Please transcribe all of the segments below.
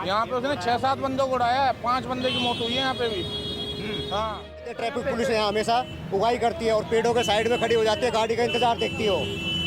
यहाँ पे उसने 6-7 बंदों को उड़ाया है, 5 बंदे की मौत हुई है यहाँ पे भी। हाँ, ट्रैफिक पुलिस यहाँ हमेशा उगाई करती है और पेड़ों के साइड में खड़ी हो जाती है, गाड़ी का इंतजार देखती हो।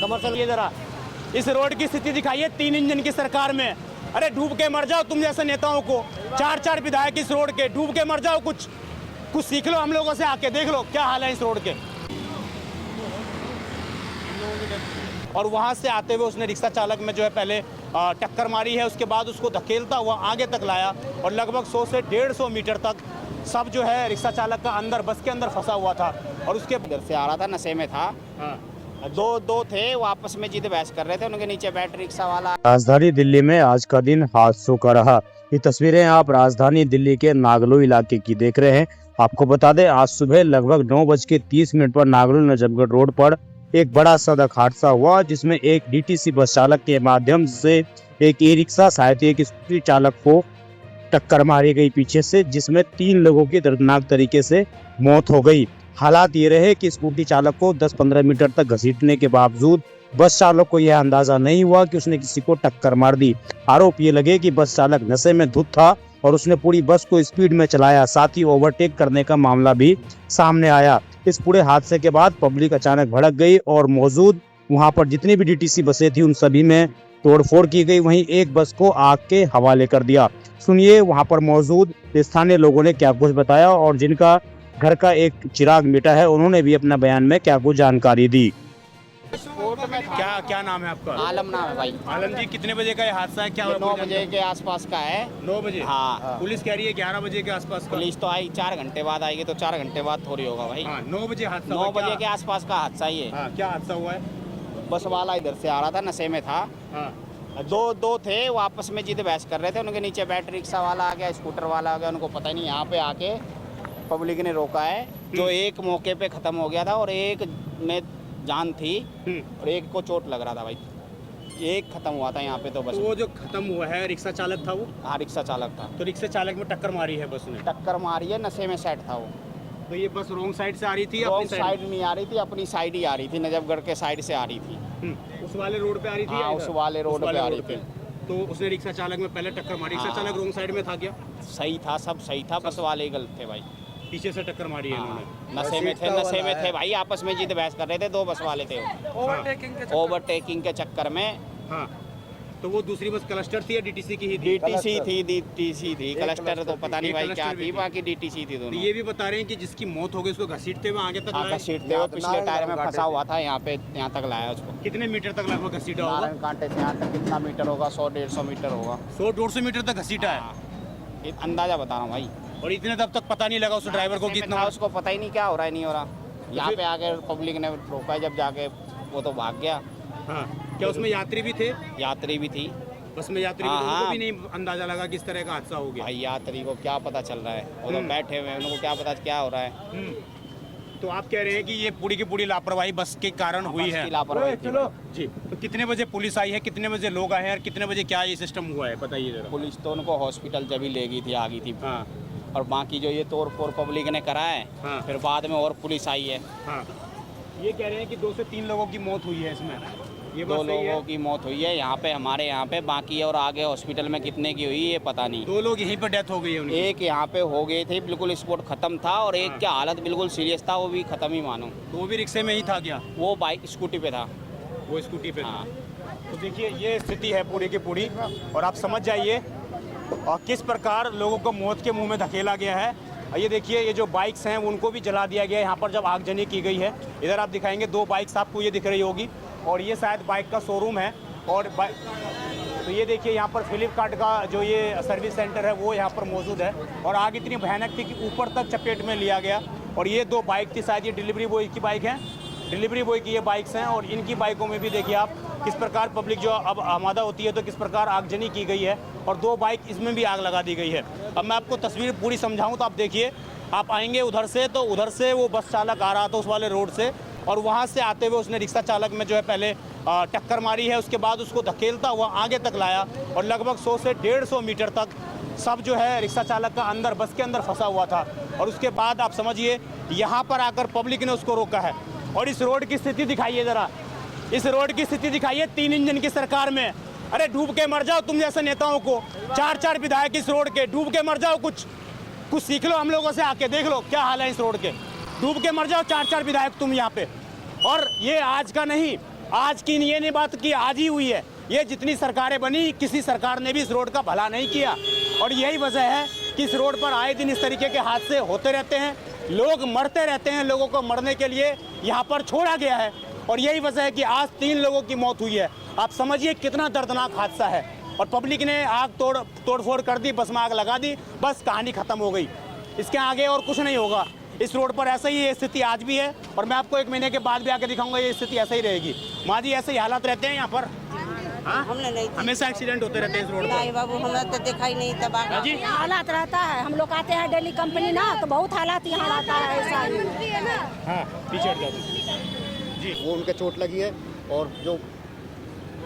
कमर्शियल ये जरा इस रोड की स्थिति दिखाइए 3 इंजन की सरकार में। अरे डूब के मर जाओ तुम जैसे नेताओं को, 4-4 विधायक इस रोड के, डूब के मर जाओ। कुछ सीख लो हम लोगों से, आके देख लो क्या हाल है इस रोड के। और वहां से आते हुए उसने रिक्शा चालक में जो है पहले टक्कर मारी है, उसके बाद उसको धकेलता हुआ आगे तक लाया और लगभग 100 से 150 मीटर तक सब जो है रिक्शा चालक का अंदर बस के अंदर फंसा हुआ था। और उसके इधर से आ रहा था, नशे में था। दो थे, वो आपस में जिद बहस कर रहे थे, उनके नीचे बैटरी रिक्शा वाला। राजधानी दिल्ली में आज का दिन हादसों का रहा। ये तस्वीरें आप राजधानी दिल्ली के नागलो इलाके की देख रहे हैं। आपको बता दें आज सुबह लगभग 9:30 पर नागलो नजफगढ़ रोड पर एक बड़ा सड़क हादसा हुआ, जिसमें एक डीटीसी बस चालक के माध्यम से एक ई रिक्शा सहित एक स्कूटी चालक को टक्कर मारी गई पीछे से, जिसमें 3 लोगों की दर्दनाक तरीके से मौत हो गई। हालात ये रहे कि स्कूटी चालक को 10-15 मीटर तक घसीटने के बावजूद बस चालक को यह अंदाजा नहीं हुआ कि उसने किसी को टक्कर मार दी। आरोप ये लगे कि बस चालक नशे में धुत था और उसने पूरी बस को स्पीड में चलाया, साथ ही ओवरटेक करने का मामला भी सामने आया। इस पूरे हादसे के बाद पब्लिक अचानक भड़क गई और मौजूद वहां पर जितनी भी डीटीसी बसें थी उन सभी में तोड़फोड़ की गई। वहीं एक बस को आग के हवाले कर दिया। सुनिए वहां पर मौजूद स्थानीय लोगों ने क्या कुछ बताया और जिनका घर का एक चिराग मिटा है उन्होंने भी अपना बयान में क्या कुछ जानकारी दी। क्या नाम है आपका? आलम नाम है भाई। आलम जी, कितने बजे का ये हादसा है? क्या 9 बजे के आसपास का है। 9 बजे? हाँ। पुलिस कह रही है 11 बजे के आसपास का। पुलिस तो आई 4 घंटे बाद आएगी, तो 4 घंटे बाद थोड़ी होगा भाई। 9 बजे हादसा 9 बजे के आसपास का हादसा ही है। क्या हादसा हुआ है? बस वाला इधर से आ रहा था, नशे में था। दो थे, वो आपस में जिद बहस कर रहे थे, उनके नीचे बैटरी रिक्शा वाला आ गया, स्कूटर वाला आ गया, उनको पता नहीं। यहाँ पे आके पब्लिक ने रोका है, जो एक मौके पे खत्म हो गया था और एक में जान थी और एक को चोट लग रहा था भाई। एक खत्म हुआ था यहाँ पे तो बस। वो जो खत्म हुआ है रिक्शा चालक था वो? हाँ, रिक्शा चालक था। तो रिक्शा चालक में टक्कर मारी है बस ने? टक्कर मारी है, नशे में सेट था वो। तो ये बस रोंग साइड से आ रही थी? रोंग साइड नहीं आ रही थी, अपनी साइड ही आ रही थी, नजफगढ़ के साइड से आ रही थी। उस वाले रोड पे आ रही थी? हाँ, उस वाले रोड पे आ रही थी। तो उसने रिक्शा चालक में पहले टक्कर मारी। रिक्शा चालक रोंग साइड में था क्या? सही था, सब सही था, बस वाले ही गलत थे भाई। पीछे से टक्कर मारी है इन्होंने? नशे में थे भाई, आपस में जिद बहस कर रहे थे, 2 बस वाले थे। ओवरटेकिंग के चक्कर में। हाँ, तो वो दूसरी बस क्लस्टर थी या डीटीसी की ही थी? डीटीसी थी, क्लस्टर तो पता नहीं भाई क्या थी, बाकी डीटीसी थी दोनों। ये भी बता रहे हैं कि जिसकी मौत हो गई उसको घसीटते हुए आगे तक लाया? घसीटते हुए पिछले टायर में फंसा हुआ था, यहाँ तक लाया उसको। कितने मीटर तक लगभग घसीटा होगा? नारायण कांटे से यहाँ तक कितना मीटर होगा? 100-150 मीटर होगा। 100-150 मीटर तक घसीटा है? ये अंदाजा बता रहा हूँ भाई। और इतने तब तक पता नहीं लगा उस ड्राइवर को कितना? उसको पता ही नहीं क्या हो रहा है, नहीं हो रहा। यहाँ पे आके पब्लिक ने रोका, जब जाके वो तो भाग गया। हाँ, क्या उसमें यात्री भी थे? यात्री भी थी बस में यात्री भी, तो उनको भी नहीं अंदाजा लगा किस तरह का हादसा हो गया? भाई यात्री को क्या पता चल रहा है, वो तो बैठे हुए हैं, उनको क्या पता क्या हो रहा है। तो आप कह रहे हैं कि ये पूरी की पूरी लापरवाही बस के कारण हुई है? लापरवाही जी। तो कितने बजे पुलिस आई है, कितने बजे लोग आए हैं और कितने बजे क्या ये सिस्टम हुआ है बताइए जरा। पुलिस तो उनको हॉस्पिटल जब ही ले गई थी, आ गई थी। हाँ। और बाकी जो ये तोड़ फोड़ पब्लिक ने करा है, हाँ। फिर बाद में और पुलिस आई है। हाँ। ये कह रहे हैं कि 2 से 3 लोगों की मौत हुई है इसमें। ये 2 लोगों की मौत हुई है यहाँ पे, हमारे यहाँ पे, बाकी और आगे हॉस्पिटल में कितने की हुई ये पता नहीं। 2 लोग यहीं पर डेथ हो गई है उनकी? एक यहाँ पे हो गए थे, बिल्कुल स्पॉट खत्म था, और एक की हालत बिल्कुल सीरियस था, वो भी खत्म ही मानो। तो वो भी रिक्शे में ही था क्या? वो बाइक स्कूटी पे था। वो स्कूटी पे हाँ। था। तो देखिए ये स्थिति है पूरी की पूरी, और आप समझ जाइए और किस प्रकार लोगों को मौत के मुंह में धकेला गया है। ये देखिए ये जो बाइक्स हैं उनको भी जला दिया गया है यहाँ पर जब आगजनी की गई है। इधर आप दिखाएंगे 2 बाइक्स आपको ये दिख रही होगी, और ये शायद बाइक का शोरूम है। और तो ये देखिए यहाँ पर फ्लिपकार्ट का जो ये सर्विस सेंटर है वो यहाँ पर मौजूद है, और आग इतनी भयानक थी कि ऊपर तक चपेट में लिया गया। और ये 2 बाइक थी, शायद ये डिलीवरी बॉय की बाइक है, डिलीवरी बॉय की ये बाइक्स हैं। और इनकी बाइकों में भी देखिए आप किस प्रकार पब्लिक जो अब आमादा होती है तो किस प्रकार आगजनी की गई है, और 2 बाइक इसमें भी आग लगा दी गई है। अब मैं आपको तस्वीर पूरी समझाऊं तो आप देखिए, आप आएंगे उधर से तो उधर से वो बस चालक आ रहा था उस वाले रोड से, और वहाँ से आते हुए उसने रिक्शा चालक में जो है पहले टक्कर मारी है, उसके बाद उसको धकेलता हुआ आगे तक लाया और लगभग 100 से 150 मीटर तक सब जो है रिक्शा चालक का अंदर बस के अंदर फंसा हुआ था। और उसके बाद आप समझिए यहाँ पर आकर पब्लिक ने उसको रोका है। और इस रोड की स्थिति दिखाइए ज़रा, इस रोड की स्थिति दिखाइए 3 इंजन की सरकार में। अरे डूब के मर जाओ तुम जैसे नेताओं को, 4 विधायक इस रोड के, डूब के मर जाओ, कुछ सीख लो हम लोगों से, आके देख लो क्या हाल है इस रोड के, डूब के मर जाओ 4 विधायक तुम यहाँ पे। और ये आज का नहीं, आज की ये नहीं बात की आज ही हुई है, ये जितनी सरकारें बनी किसी सरकार ने भी इस रोड का भला नहीं किया। और यही वजह है कि इस रोड पर आए दिन इस तरीके के हादसे होते रहते हैं, लोग मरते रहते हैं, लोगों को मरने के लिए यहाँ पर छोड़ा गया है। और यही वजह है कि आज 3 लोगों की मौत हुई है। आप समझिए कितना दर्दनाक हादसा है। और पब्लिक ने आग तोड़फोड़ कर दी, बस में आग लगा दी, बस कहानी खत्म हो गई। इसके आगे और कुछ नहीं होगा। इस रोड पर ऐसा ही ये स्थिति आज भी है और मैं आपको 1 महीने के बाद भी आके दिखाऊंगा ये स्थिति ऐसा ही रहेगी। माँ जी ऐसे ही हालात रहते हैं यहाँ पर? हाँ? हमने नहीं हमेशा एक्सीडेंट होते रहते हैं इस रोड पर? नहीं बाबू, हमें तो देखा ही नहीं तब आगे। जी हालात रहता है, हम लोग आते हैं डेली कंपनी ना, तो बहुत हालात यहाँ रहता है ऐसा ही। हाँ पीछे हट जाओ। वो उनके चोट लगी है और जो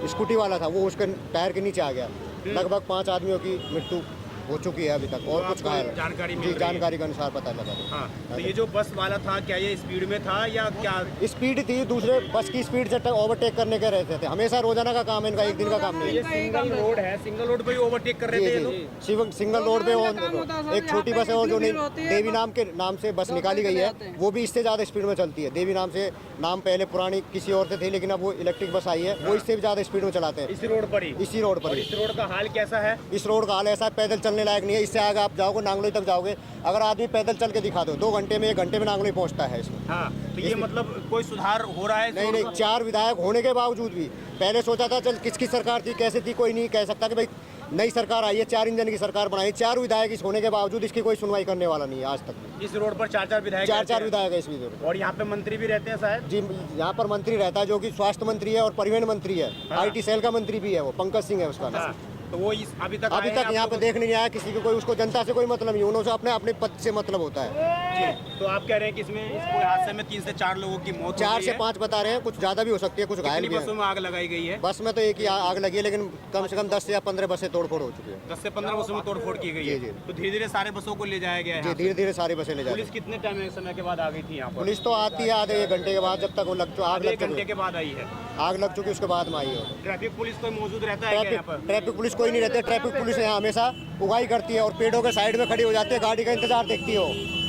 स्कूटी वाला था वो उसके टायर के नीचे आ गया। लगभग 5 आदमियों की मृत्यु हो चुकी है अभी तक और कुछ घायल जानकारी मिल जी, रही है। जानकारी के अनुसार पता लगा। हाँ तो ये जो बस वाला था क्या ये स्पीड में था या क्या? स्पीड थी, दूसरे बस की स्पीड से ओवरटेक करने के रहते थे। हमेशा रोजाना का काम है इनका, एक दिन का काम नहीं ये है। सिंगल रोड है, सिंगल रोड पे ही ओवरटेक कर रहे थे ये लोग? सिंगल रोड पे एक छोटी बस है और जो देवी नाम से बस निकाली गई है वो भी इससे ज़्यादा स्पीड में चलती है। देवी नाम से नाम पहले पुरानी किसी और से थी, लेकिन अब वो इलेक्ट्रिक बस आई है, वो इससे भी ज़्यादा स्पीड में चलाते हैं। इसी रोड पर ही? इसी रोड पर। इस रोड का हाल कैसा है? इस रोड का हाल ऐसा पैदल चलने लायक नहीं है। इससे आगे आप जाओगे नांगलोई तक जाओगे, अगर आदमी पैदल चल के दिखा दो 2 घंटे में 1 घंटे में नांगलोई पहुंचता है इसमें। हाँ तो ये मतलब कोई सुधार हो रहा है? नहीं, 4 विधायक होने के बावजूद भी पहले सोचा था चल किसकी सरकार थी कैसे थी, कोई नहीं कह सकता कि भाई नई सरकार आई है, 4 इंजन की सरकार बनाई, 4 विधायक इस होने के बावजूद इसकी कोई सुनवाई करने वाला नहीं है आज तक। इस रोड पर 4 विधायक? 4 विधायक है इस रोड पर। और यहाँ पे मंत्री भी रहते हैं शायद? जी, यहाँ पर मंत्री रहता है जो कि स्वास्थ्य मंत्री है और परिवहन मंत्री है। IT सेल का मंत्री भी है, वो पंकज सिंह है उसका नाम। तो वो अभी तक यहाँ पे देखने नहीं आया किसी को, कोई उसको जनता से कोई मतलब नहीं, उन्होंने अपने अपने पद से मतलब होता है। तो आप कह रहे हैं कि इसमें इस पूरे हादसे में 3 से 4 लोगों की मौत 4 से 5 बता रहे हैं, कुछ ज्यादा भी हो सकती है, कुछ घायल भी बसों में आग लगाई गई है? बस में तो एक ही आग लगी है, लेकिन कम से कम 10 या 15 बसें तोड़फोड़ हो चुकी है। 10 से 15 बसों में तोड़फोड़ की गई है? जी। तो धीरे धीरे सारे बसों को ले जाया गया है? जी, धीरे धीरे सारी बसें ले जाए। पुलिस कितने समय के बाद आ गई थी यहाँ पर? पुलिस तो आती है आधे 1 घंटे के बाद, जब तक वो आग लग 1 घंटे के बाद आई है? आग लग चुकी उसके बाद में आई है। ट्रैफिक पुलिस कोई मौजूद रहता है क्या यहाँ पर? ट्रैफिक पुलिस कोई नहीं रहती, ट्रैफिक पुलिस यहाँ हमेशा उगाई करती है और पेड़ों के साइड में खड़ी हो जाती है, गाड़ी का इंतजार देखती हो।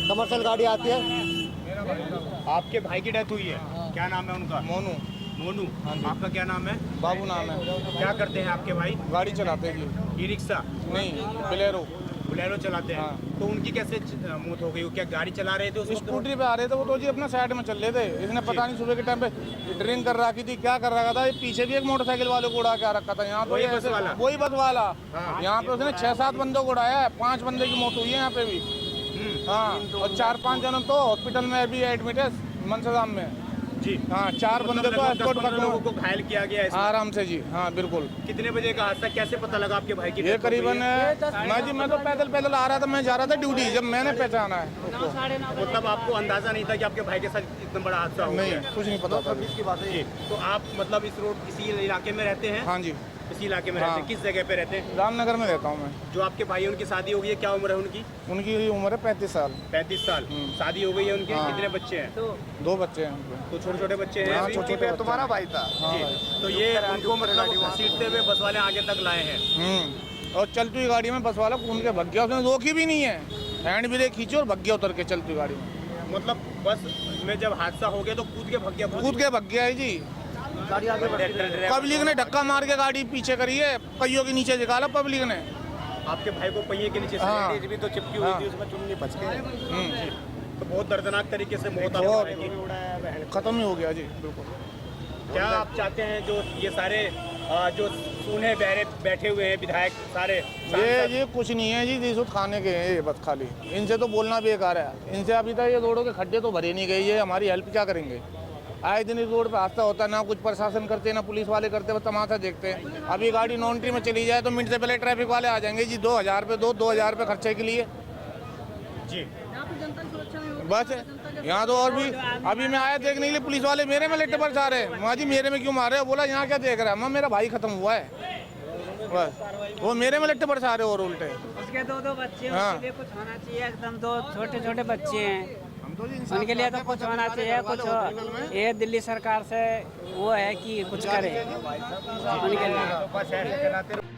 कमर्शियल गाड़ी आती है। आपके भाई की डेथ हुई है, क्या नाम है उनका? मोनू। मोनू। आपका क्या नाम है? बाबू नाम है। क्या करते हैं आपके भाई? गाड़ी चलाते हैं जी। E rickshaw? नहीं, बोलेरो। बोलेरो चलाते हैं? हाँ। तो उनकी कैसे मौत हो गई? वो क्या गाड़ी चला रहे थे उस वक्त? स्कूटरी पे आ रहे थे वो तो जी, अपना साइड में चल रहे थे। इसने पता नहीं सुबह के टाइम पे ड्रिंक कर रखी थी, क्या कर रखा था। ये पीछे भी एक मोटरसाइकिल वाले को उड़ा के आ रखा था यहाँ पे। वही बस वाला? वही बस वाला। हाँ। यहाँ पे उसने 6-7 बंदों को उड़ाया है, 5 बंदे की मौत हुई है यहाँ पे भी। हाँ, और 4-5 जन तो हॉस्पिटल में अभी एडमिट है मनसाराम में जी। हाँ, 4 बंदे तो एस्कॉर्ट लोगों को घायल किया गया है? आराम से जी। हाँ बिल्कुल। कितने बजे का हादसा, कैसे पता लगा आपके भाई की? ये करीबन मैं तो पैदल आ रहा था, मैं जा रहा था ड्यूटी, जब मैंने पहचाना है उसको। मतलब आपको अंदाजा नहीं था कि आपके भाई के साथ इतना बड़ा हादसा हो नहीं, गया? कुछ नहीं पता था। जी। तो आप मतलब इस रोड इसी इलाके में रहते हैं? हाँ जी, इसी इलाके में हाँ। रहते हैं? किस जगह पे रहते हैं? रामनगर में रहता हूँ मैं। जो आपके भाई है उनकी शादी हो गई है, क्या उम्र है उनकी? उनकी उम्र है 35 साल। 35 साल। शादी हो गई है उनकी? हाँ। कितने बच्चे हैं? 2 बच्चे हैं उनके। तो छोटे छोटे बच्चे हैं? हाँ, छोटे छोटे तुम्हारा भाई था। हाँ जी। भाई। तो ये उनको मतलब घसीटते हुए बस वाले आगे तक लाए हैं? और चलती हुई गाड़ी में बस वाला कूद के भग गया, उसने रोकी भी नहीं है, हैंड ब्रेक खींची और भग गया उतर के चलती हुई गाड़ी में। मतलब बस में जब हादसा हो गया तो कूद के भग गया? कूद के भग गया है जी। पब्लिक ने धक्का मार के गाड़ी पीछे करी है, पहियों के नीचे निकाला पब्लिक ने। आपके भाई को पहिए के नीचे हाँ। भी तो चिपकी हुई थी, उसमें चुन्नी बच गई। तो बहुत दर्दनाक तरीके से मौत आपके भाई की। खत्म ही हो गया जी बिल्कुल। क्या आप चाहते हैं जो ये सारे जो सूने बहरे बैठे हुए हैं विधायक सारे ये कुछ नहीं है जी, रिश्वत खाने के हैं ये बस खाली। इनसे तो बोलना बेकार है, इनसे अभी तक ये रोडों के खड्डे तो भरे नहीं गए, ये हमारी हेल्प क्या करेंगे? आए दिन इस रोड पे हादसा होता है, ना कुछ प्रशासन करते ना पुलिस वाले करते, बस तमाशा देखते हैं। अभी गाड़ी नॉन्ट्री में चली जाए तो मिनट से पहले ट्रैफिक वाले आ जाएंगे जी, 2000 रुपये 2000 रुपये खर्चे के लिए जी। बस यहाँ तो। और भी अभी मैं आया देखने के लिए, पुलिस वाले मेरे में लट्टे बरसा रहे। माँ जी मेरे में क्यों मारे? बोला यहाँ क्या देख रहा है? माँ मेरा भाई खत्म हुआ है, बस वो मेरे में लट्टे बरसा रहे और उल्टे। उसके 2 बच्चे हैं, हाँ। उसके लिए कुछ होना चाहिए एकदम। 2 छोटे छोटे बच्चे हैं। हम उनके लिए तो कुछ होना चाहिए, कुछ ये दिल्ली सरकार से वो है कि कुछ करे उनके लिए।